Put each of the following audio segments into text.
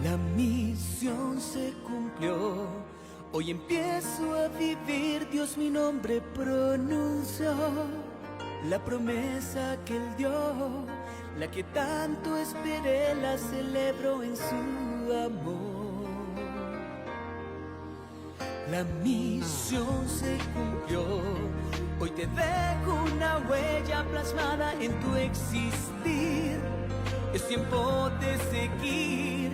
La misión se cumplió. Hoy empiezo a vivir, Dios mi nombre pronunció. La promesa que Él dio, la que tanto esperé, la celebro en su amor. La misión se cumplió. Hoy te dejo una huella plasmada en tu existir. Es tiempo de seguir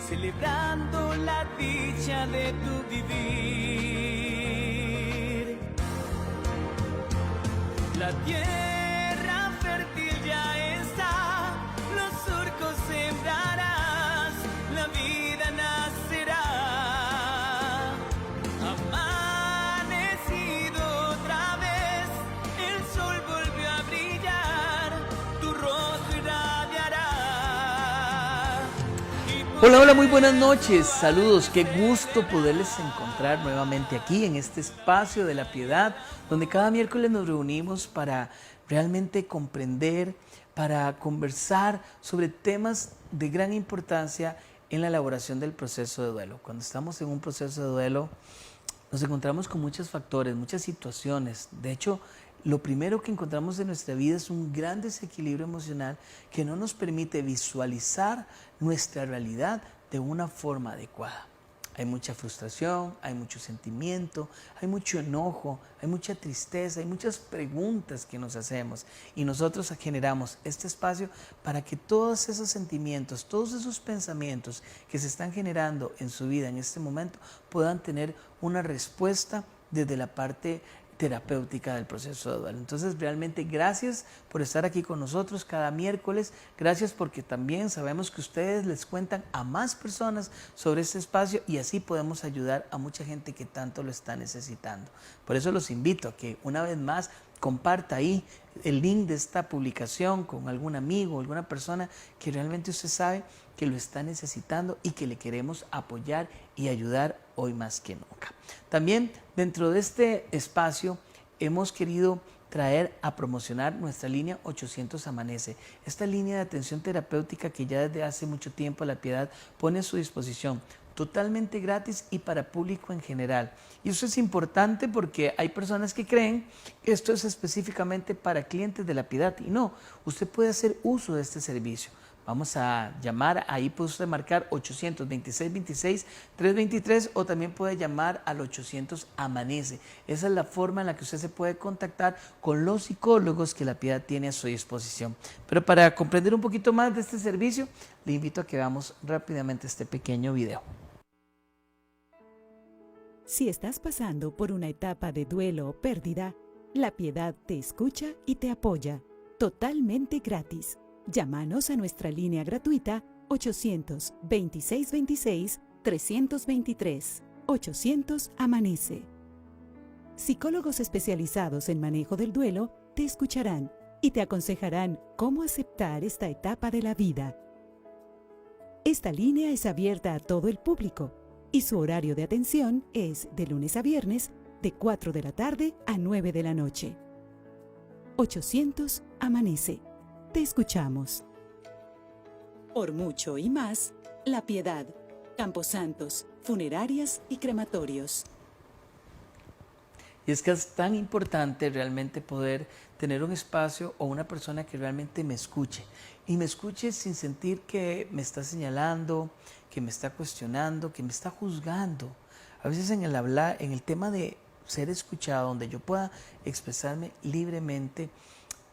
celebrando la dicha de tu vivir. La tierra fértil ya está, los surcos sembrarás, la vida nacerá. Amanecido otra vez, el sol volvió a brillar, tu rostro irradiará. Hola, hola, muy buenas noches, saludos, qué gusto poderles encontrar nuevamente aquí en este espacio de la piedad, donde cada miércoles nos reunimos para realmente comprender, para conversar sobre temas de gran importancia en la elaboración del proceso de duelo. Cuando estamos en un proceso de duelo, nos encontramos con muchos factores, muchas situaciones. De hecho, lo primero que encontramos en nuestra vida es un gran desequilibrio emocional que no nos permite visualizar nuestra realidad de una forma adecuada. Hay mucha frustración, hay mucho sentimiento, hay mucho enojo, hay mucha tristeza, hay muchas preguntas que nos hacemos y nosotros generamos este espacio para que todos esos sentimientos, todos esos pensamientos que se están generando en su vida en este momento puedan tener una respuesta desde la parte terapéutica del proceso de duelo. Entonces, realmente gracias por estar aquí con nosotros cada miércoles. Gracias porque también sabemos que ustedes les cuentan a más personas sobre este espacio y así podemos ayudar a mucha gente que tanto lo está necesitando. Por eso los invito a que una vez más comparta ahí el link de esta publicación con algún amigo, alguna persona que realmente usted sabe que lo está necesitando y que le queremos apoyar y ayudar hoy más que nunca. También dentro de este espacio hemos querido traer a promocionar nuestra línea 800 Amanece, esta línea de atención terapéutica que ya desde hace mucho tiempo La Piedad pone a su disposición, totalmente gratis y para público en general. Y eso es importante porque hay personas que creen que esto es específicamente para clientes de La Piedad y no, usted puede hacer uso de este servicio. Vamos a llamar, ahí puede usted marcar 800-2626-323 o también puede llamar al 800 Amanece. Esa es la forma en la que usted se puede contactar con los psicólogos que La Piedad tiene a su disposición. Pero para comprender un poquito más de este servicio, le invito a que veamos rápidamente este pequeño video. Si estás pasando por una etapa de duelo o pérdida, La Piedad te escucha y te apoya, totalmente gratis. Llámanos a nuestra línea gratuita 800-2626-323. 800 Amanece. Psicólogos especializados en manejo del duelo te escucharán y te aconsejarán cómo aceptar esta etapa de la vida. Esta línea es abierta a todo el público y su horario de atención es de lunes a viernes de 4 de la tarde a 9 de la noche. 800 Amanece. Te escuchamos. Por mucho y más, La Piedad, Camposantos, funerarias y crematorios. Y es que es tan importante realmente poder tener un espacio o una persona que realmente me escuche. Y me escuche sin sentir que me está señalando, que me está cuestionando, que me está juzgando. A veces en el tema de ser escuchado, donde yo pueda expresarme libremente,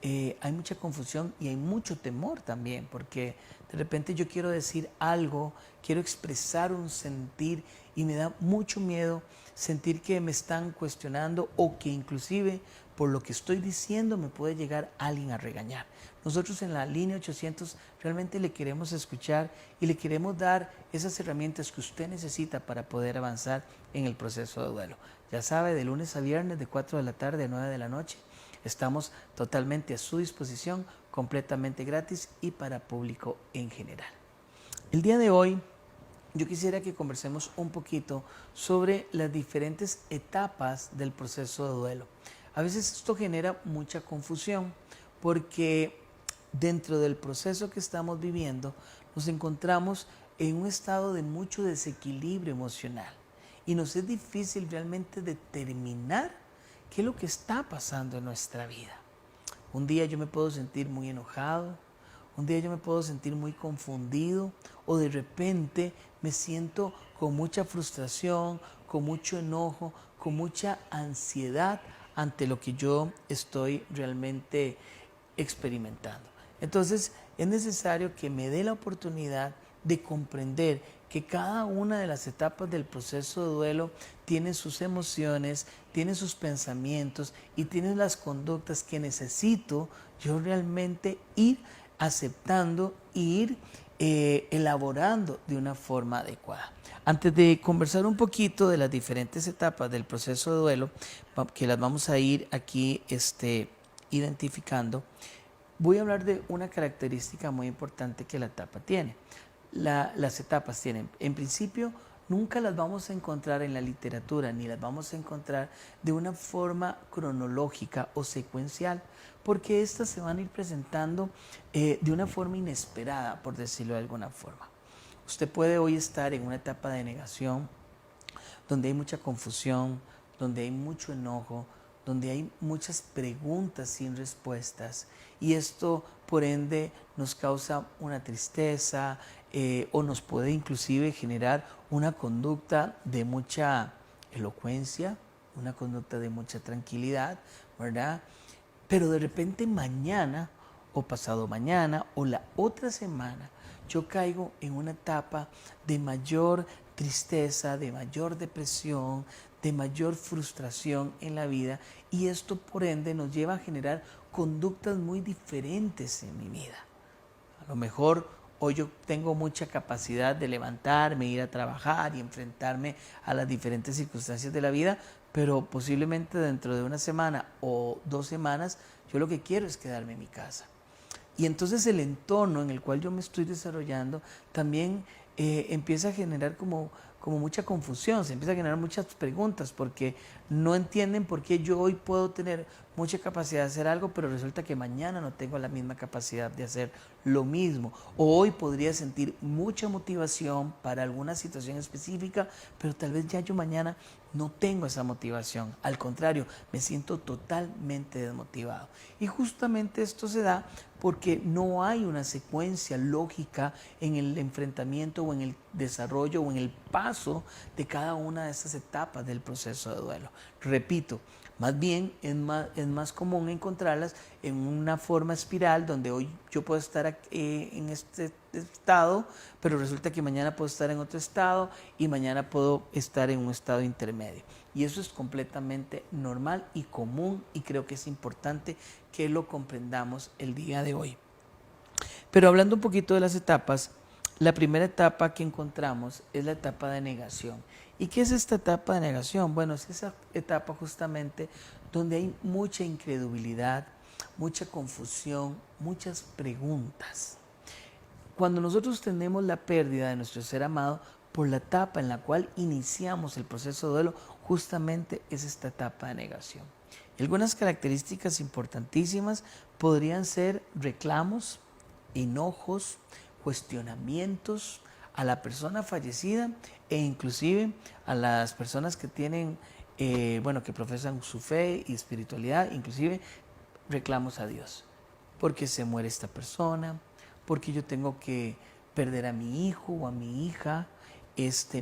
hay mucha confusión y hay mucho temor también, porque de repente yo quiero decir algo, quiero expresar un sentir y me da mucho miedo sentir que me están cuestionando o que inclusive por lo que estoy diciendo me puede llegar alguien a regañar. Nosotros en la línea 800 realmente le queremos escuchar y le queremos dar esas herramientas que usted necesita para poder avanzar en el proceso de duelo. Ya sabe, de lunes a viernes de 4 de la tarde a 9 de la noche. Estamos totalmente a su disposición, completamente gratis y para público en general. El día de hoy yo quisiera que conversemos un poquito sobre las diferentes etapas del proceso de duelo. A veces esto genera mucha confusión porque dentro del proceso que estamos viviendo nos encontramos en un estado de mucho desequilibrio emocional y nos es difícil realmente determinar qué es lo que está pasando en nuestra vida. Un día yo me puedo sentir muy enojado, un día yo me puedo sentir muy confundido o de repente me siento con mucha frustración, con mucho enojo, con mucha ansiedad ante lo que yo estoy realmente experimentando. Entonces es necesario que me dé la oportunidad de comprender que cada una de las etapas del proceso de duelo tiene sus emociones, tiene sus pensamientos y tiene las conductas que necesito yo realmente ir aceptando e ir elaborando de una forma adecuada. Antes de conversar un poquito de las diferentes etapas del proceso de duelo, que las vamos a ir aquí identificando, voy a hablar de una característica muy importante que la etapa tiene. Las etapas tienen, en principio, nunca las vamos a encontrar en la literatura, ni las vamos a encontrar de una forma cronológica o secuencial, porque estas se van a ir presentando de una forma inesperada, por decirlo de alguna forma. Usted puede hoy estar en una etapa de negación, donde hay mucha confusión, donde hay mucho enojo, donde hay muchas preguntas sin respuestas, y esto por ende nos causa una tristeza o nos puede inclusive generar una conducta de mucha elocuencia, una conducta de mucha tranquilidad, ¿verdad? Pero de repente mañana o pasado mañana o la otra semana yo caigo en una etapa de mayor tristeza, de mayor depresión, de mayor frustración en la vida, y esto por ende nos lleva a generar conductas muy diferentes en mi vida. A lo mejor hoy yo tengo mucha capacidad de levantarme, ir a trabajar y enfrentarme a las diferentes circunstancias de la vida, pero posiblemente dentro de una semana o 2 semanas yo lo que quiero es quedarme en mi casa. Y entonces el entorno en el cual yo me estoy desarrollando también empieza a generar como mucha confusión, se empieza a generar muchas preguntas porque no entienden por qué yo hoy puedo tener mucha capacidad de hacer algo, pero resulta que mañana no tengo la misma capacidad de hacer lo mismo. O hoy podría sentir mucha motivación para alguna situación específica, pero tal vez ya yo mañana no tengo esa motivación. Al contrario, me siento totalmente desmotivado. Y justamente esto se da porque no hay una secuencia lógica en el enfrentamiento o en el desarrollo o en el paso de cada una de estas etapas del proceso de duelo. Repito, más bien es más común encontrarlas en una forma espiral donde hoy yo puedo estar en este estado, pero resulta que mañana puedo estar en otro estado y mañana puedo estar en un estado intermedio. Y eso es completamente normal y común, y creo que es importante que lo comprendamos el día de hoy. Pero hablando un poquito de las etapas, la primera etapa que encontramos es la etapa de negación. ¿Y qué es esta etapa de negación? Bueno, es esa etapa justamente donde hay mucha incredulidad, mucha confusión, muchas preguntas. Cuando nosotros tenemos la pérdida de nuestro ser amado, por la etapa en la cual iniciamos el proceso de duelo, justamente es esta etapa de negación. Algunas características importantísimas podrían ser reclamos, enojos, cuestionamientos a la persona fallecida e inclusive a las personas que tienen, que profesan su fe y espiritualidad, inclusive reclamos a Dios. Porque se muere esta persona, porque yo tengo que perder a mi hijo o a mi hija,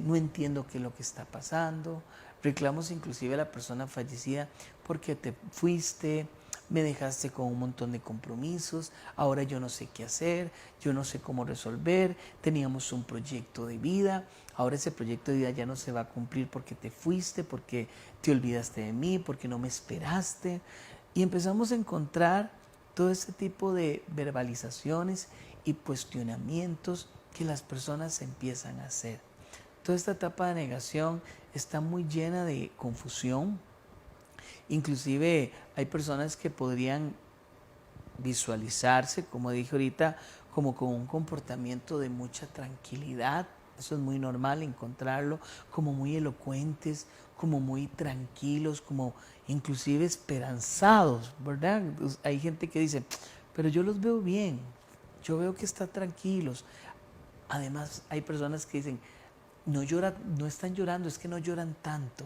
no entiendo qué es lo que está pasando. Reclamos inclusive a la persona fallecida porque te fuiste, me dejaste con un montón de compromisos, ahora yo no sé qué hacer, yo no sé cómo resolver, teníamos un proyecto de vida, ahora ese proyecto de vida ya no se va a cumplir porque te fuiste, porque te olvidaste de mí, porque no me esperaste. Y empezamos a encontrar todo ese tipo de verbalizaciones y cuestionamientos que las personas empiezan a hacer. Toda esta etapa de negación está muy llena de confusión. Inclusive hay personas que podrían visualizarse, como dije ahorita, como con un comportamiento de mucha tranquilidad. Eso es muy normal encontrarlo, como muy elocuentes, como muy tranquilos, como inclusive esperanzados, ¿verdad? Hay gente que dice, pero yo los veo bien, yo veo que están tranquilos. Además, hay personas que dicen, no lloran, no están llorando, es que no lloran tanto.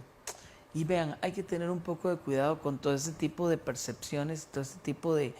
Y vean, hay que tener un poco de cuidado con todo ese tipo de percepciones, todo ese tipo de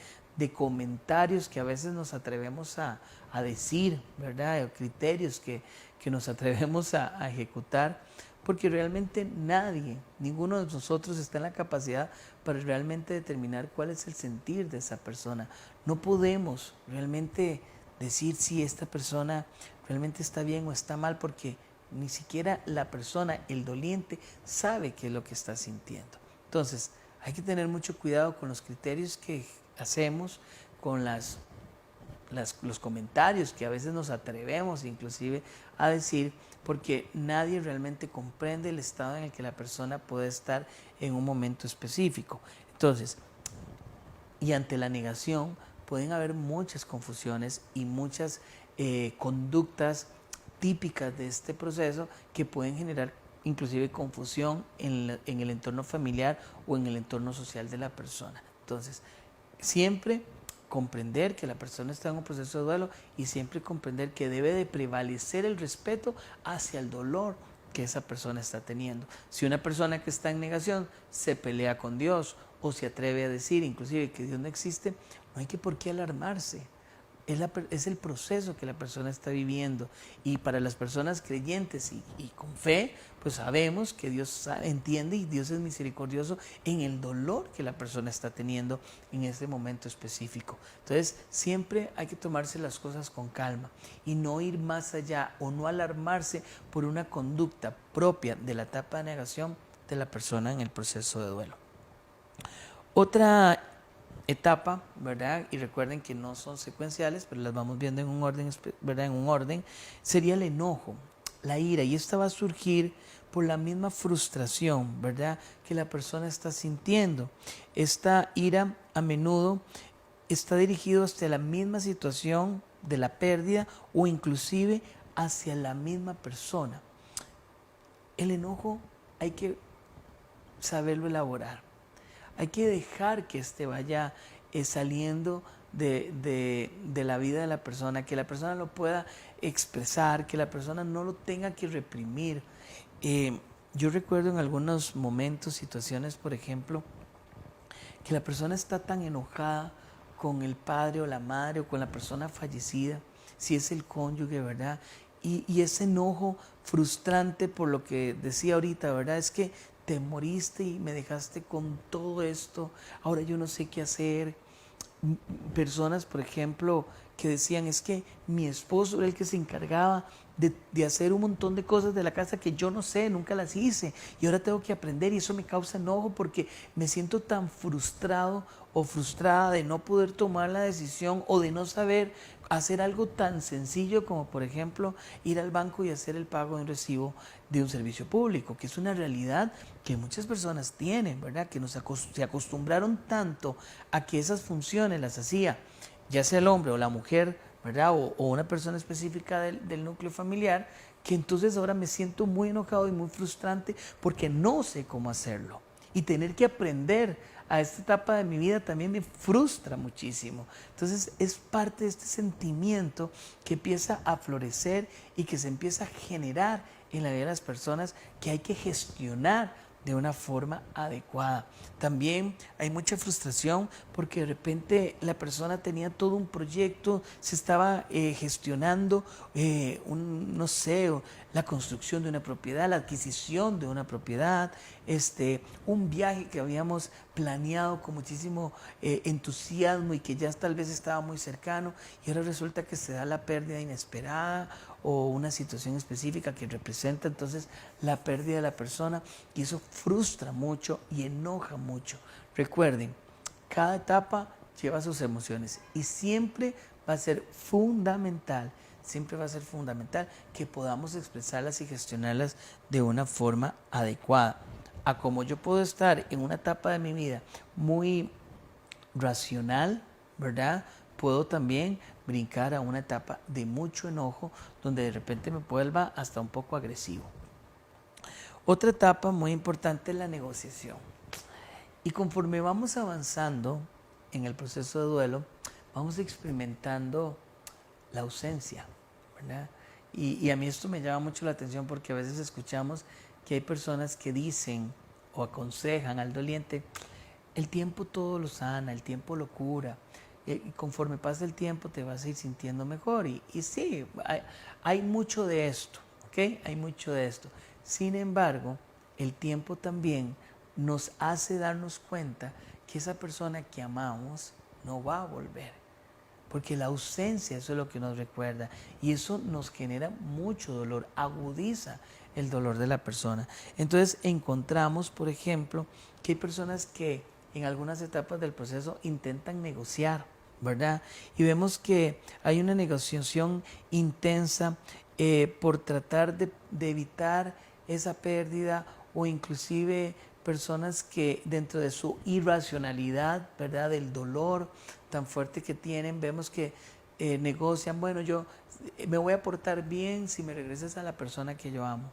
comentarios que a veces nos atrevemos a decir, ¿verdad? O criterios que nos atrevemos a ejecutar, porque realmente nadie, ninguno de nosotros está en la capacidad para realmente determinar cuál es el sentir de esa persona. No podemos realmente decir si esta persona realmente está bien o está mal, porque ni siquiera la persona, el doliente, sabe qué es lo que está sintiendo. Entonces, hay que tener mucho cuidado con los criterios que hacemos, con los comentarios que a veces nos atrevemos inclusive a decir, porque nadie realmente comprende el estado en el que la persona puede estar en un momento específico. Entonces, y ante la negación pueden haber muchas confusiones y muchas conductas típicas de este proceso que pueden generar inclusive confusión en el entorno familiar o en el entorno social de la persona. Entonces, siempre comprender que la persona está en un proceso de duelo y siempre comprender que debe de prevalecer el respeto hacia el dolor que esa persona está teniendo. Si una persona que está en negación se pelea con Dios o se atreve a decir inclusive que Dios no existe, no hay que por qué alarmarse. Es el proceso que la persona está viviendo, y para las personas creyentes y con fe, pues sabemos que Dios entiende y Dios es misericordioso en el dolor que la persona está teniendo en este momento específico. Entonces siempre hay que tomarse las cosas con calma y no ir más allá o no alarmarse por una conducta propia de la etapa de negación de la persona en el proceso de duelo. Otra etapa, ¿verdad? Y recuerden que no son secuenciales, pero las vamos viendo en un orden, ¿verdad? En un orden, sería el enojo, la ira, y esta va a surgir por la misma frustración, ¿verdad? Que la persona está sintiendo. Esta ira a menudo está dirigido hacia la misma situación de la pérdida o inclusive hacia la misma persona. El enojo hay que saberlo elaborar. Hay que dejar que vaya saliendo de la vida de la persona, que la persona lo pueda expresar, que la persona no lo tenga que reprimir. Yo recuerdo en algunos momentos, situaciones, por ejemplo, que la persona está tan enojada con el padre o la madre o con la persona fallecida, si es el cónyuge, ¿verdad? Y ese enojo frustrante por lo que decía ahorita, ¿verdad? Es que te moriste y me dejaste con todo esto, ahora yo no sé qué hacer. Personas, por ejemplo, que decían, es que mi esposo era el que se encargaba de hacer un montón de cosas de la casa que yo no sé, nunca las hice, y ahora tengo que aprender, y eso me causa enojo porque me siento tan frustrado o frustrada de no poder tomar la decisión o de no saber hacer algo tan sencillo como, por ejemplo, ir al banco y hacer el pago de un recibo de un servicio público, que es una realidad que muchas personas tienen, ¿verdad? Que se acostumbraron tanto a que esas funciones las hacía ya sea el hombre o la mujer, ¿verdad? O una persona específica del núcleo familiar, que entonces ahora me siento muy enojado y muy frustrante porque no sé cómo hacerlo. Y tener que aprender a esta etapa de mi vida también me frustra muchísimo. Entonces es parte de este sentimiento que empieza a florecer y que se empieza a generar en la vida de las personas, que hay que gestionar de una forma adecuada. También hay mucha frustración porque de repente la persona tenía todo un proyecto, se estaba gestionando no sé, la construcción de una propiedad, la adquisición de una propiedad, un viaje que habíamos planeado con muchísimo entusiasmo y que ya tal vez estaba muy cercano, y ahora resulta que se da la pérdida inesperada o una situación específica que representa entonces la pérdida de la persona, y eso frustra mucho y enoja mucho. Recuerden, cada etapa lleva sus emociones y siempre va a ser fundamental que podamos expresarlas y gestionarlas de una forma adecuada. A como yo puedo estar en una etapa de mi vida muy racional, ¿verdad? Puedo también brincar a una etapa de mucho enojo, donde de repente me vuelva hasta un poco agresivo. Otra etapa muy importante es la negociación. Y conforme vamos avanzando en el proceso de duelo, vamos experimentando la ausencia, ¿verdad? Y a mí esto me llama mucho la atención porque a veces escuchamos que hay personas que dicen o aconsejan al doliente, el tiempo todo lo sana, el tiempo lo cura, y conforme pasa el tiempo te vas a ir sintiendo mejor. Y sí, hay mucho de esto, ¿ok? Hay mucho de esto. Sin embargo, el tiempo también nos hace darnos cuenta que esa persona que amamos no va a volver. Porque la ausencia, eso es lo que nos recuerda. Y eso nos genera mucho dolor, agudiza el dolor de la persona. Entonces encontramos, por ejemplo, que hay personas que en algunas etapas del proceso intentan negociar, ¿verdad? Y vemos que hay una negociación intensa por tratar de evitar esa pérdida, o inclusive personas que dentro de su irracionalidad, ¿verdad?, del dolor tan fuerte que tienen, vemos que negocian, bueno, yo me voy a portar bien si me regresas a la persona que yo amo,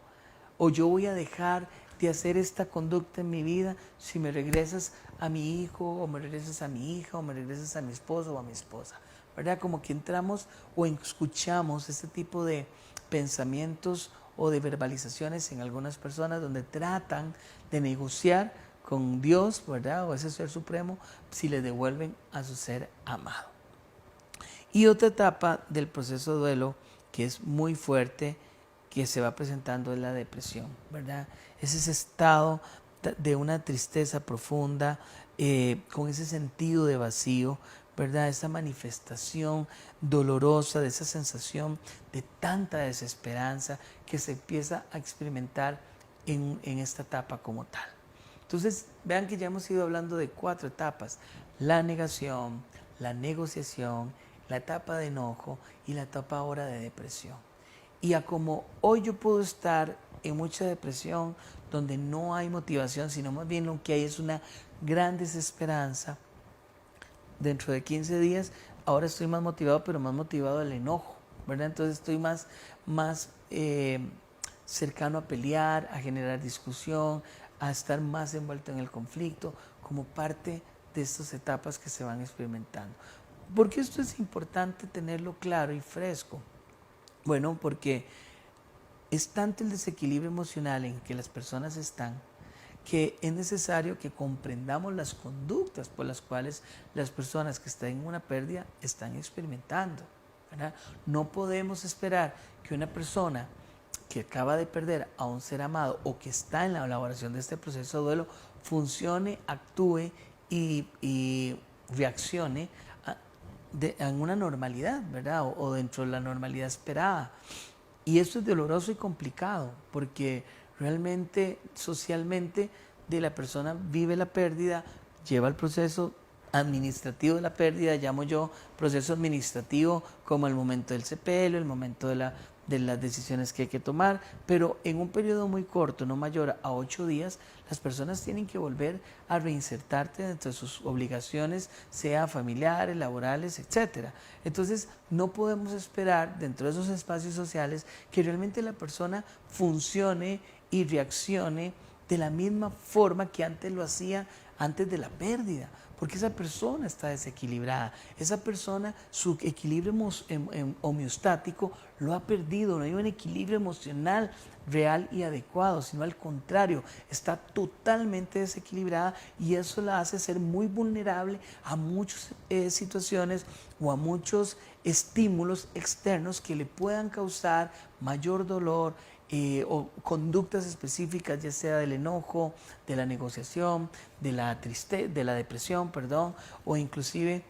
o yo voy a dejar de hacer esta conducta en mi vida si me regresas a mi hijo, o me regresas a mi hija, o me regresas a mi esposo o a mi esposa, ¿verdad? Como que entramos o escuchamos este tipo de pensamientos o de verbalizaciones en algunas personas donde tratan de negociar con Dios, ¿verdad?, o ese ser supremo, si le devuelven a su ser amado. Y otra etapa del proceso de duelo que es muy fuerte, que se va presentando, es la depresión, ¿verdad? Es ese estado de una tristeza profunda, con ese sentido de vacío, ¿verdad? Esa manifestación dolorosa, de esa sensación de tanta desesperanza que se empieza a experimentar en esta etapa como tal. Entonces, vean que ya hemos ido hablando de 4 etapas: la negación, la negociación, la etapa de enojo y la etapa ahora de depresión. Y a como hoy yo puedo estar en mucha depresión, donde no hay motivación, sino más bien lo que hay es una gran desesperanza, dentro de 15 días, ahora estoy más motivado, pero más motivado al enojo, ¿verdad? Entonces estoy más cercano a pelear, a generar discusión, a estar más envuelto en el conflicto, como parte de estas etapas que se van experimentando. ¿Por qué esto es importante tenerlo claro y fresco? Bueno, porque es tanto el desequilibrio emocional en que las personas están, que es necesario que comprendamos las conductas por las cuales las personas que están en una pérdida están experimentando, ¿verdad? No podemos esperar que una persona que acaba de perder a un ser amado o que está en la elaboración de este proceso de duelo funcione, actúe y reaccione en una normalidad, ¿verdad? O dentro de la normalidad esperada. Y esto es doloroso y complicado porque realmente, socialmente, la persona vive la pérdida, lleva el proceso administrativo de la pérdida, llamo yo proceso administrativo, como el momento del sepelio, el momento de las decisiones que hay que tomar, pero en un periodo muy corto, no mayor a 8 días, las personas tienen que volver a reinsertarse dentro de sus obligaciones, sea familiares, laborales, etc. Entonces, no podemos esperar dentro de esos espacios sociales que realmente la persona funcione y reaccione de la misma forma que antes lo hacía antes de la pérdida, porque esa persona está desequilibrada, esa persona, su equilibrio homeostático lo ha perdido, no hay un equilibrio emocional real y adecuado, sino al contrario, está totalmente desequilibrada y eso la hace ser muy vulnerable a muchas situaciones o a muchos estímulos externos que le puedan causar mayor dolor, o conductas específicas, ya sea del enojo, de la negociación, de la tristeza, de la depresión, perdón, o inclusive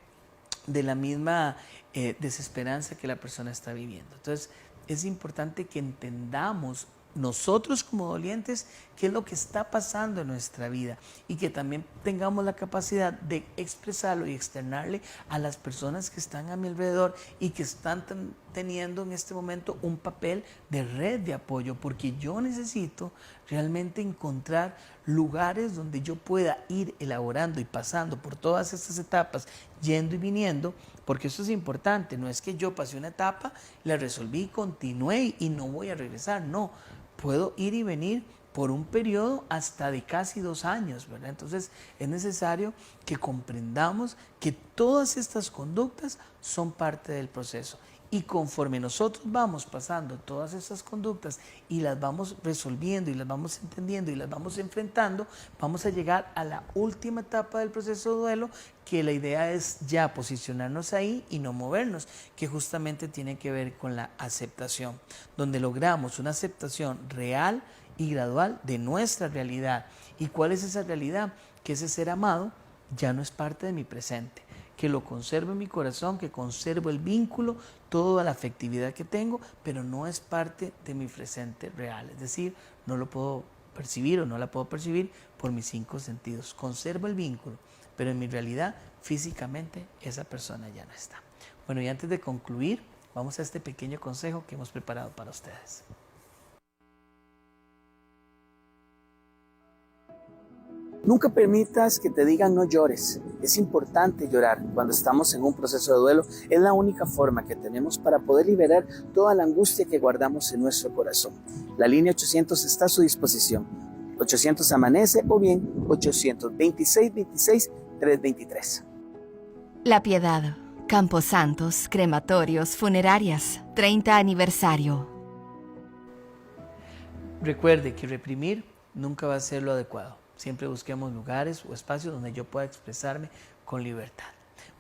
de la misma desesperanza que la persona está viviendo. Entonces, es importante que entendamos nosotros como dolientes qué es lo que está pasando en nuestra vida y que también tengamos la capacidad de expresarlo y externarle a las personas que están a mi alrededor y que están teniendo en este momento un papel de red de apoyo, porque yo necesito realmente encontrar lugares donde yo pueda ir elaborando y pasando por todas estas etapas, yendo y viniendo, porque eso es importante. No es que yo pasé una etapa, la resolví, continué y no voy a regresar, no, puedo ir y venir por un periodo hasta de casi 2 años, ¿verdad? Entonces es necesario que comprendamos que todas estas conductas son parte del proceso Y conforme nosotros vamos pasando todas esas conductas y las vamos resolviendo y las vamos entendiendo y las vamos enfrentando, vamos a llegar a la última etapa del proceso de duelo, que la idea es ya posicionarnos ahí y no movernos, que justamente tiene que ver con la aceptación, donde logramos una aceptación real y gradual de nuestra realidad. ¿Y cuál es esa realidad? Que ese ser amado ya no es parte de mi presente, que lo conservo en mi corazón, que conservo el vínculo, toda la afectividad que tengo, pero no es parte de mi presente real. Es decir, no lo puedo percibir o no la puedo percibir por mis 5 sentidos. Conservo el vínculo, pero en mi realidad, físicamente, esa persona ya no está. Bueno, y antes de concluir, vamos a este pequeño consejo que hemos preparado para ustedes. Nunca permitas que te digan no llores. Es importante llorar cuando estamos en un proceso de duelo. Es la única forma que tenemos para poder liberar toda la angustia que guardamos en nuestro corazón. La línea 800 está a su disposición. 800 amanece o bien 826-26-323. La Piedad, Camposantos, crematorios, funerarias, 30 aniversario. Recuerde que reprimir nunca va a ser lo adecuado. Siempre busquemos lugares o espacios donde yo pueda expresarme con libertad.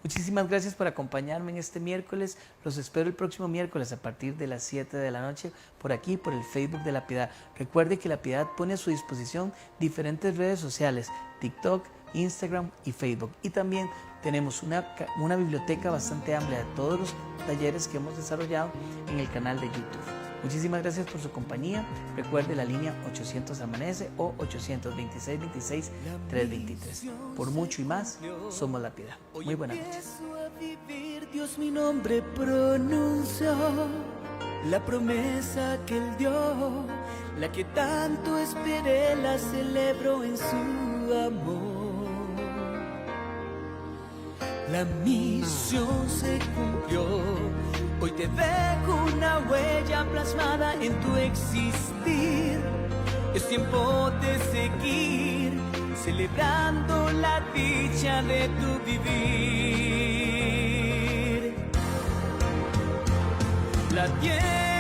Muchísimas gracias por acompañarme en este miércoles. Los espero el próximo miércoles a partir de las 7 de la noche por aquí, por el Facebook de La Piedad. Recuerde que La Piedad pone a su disposición diferentes redes sociales, TikTok, Instagram y Facebook. Y también tenemos una biblioteca bastante amplia de todos los talleres que hemos desarrollado en el canal de YouTube. Muchísimas gracias por su compañía. Recuerde la línea 800 amanece o 826-26-323. Por mucho y más, somos La Piedad. Muy buenas noches. A vivir, Dios mi nombre pronunció, la promesa que Él dio, la que tanto esperé, la celebro en su amor. La misión se cumplió. Hoy te dejo una huella plasmada en tu existir. Es tiempo de seguir celebrando la dicha de tu vivir. La tierra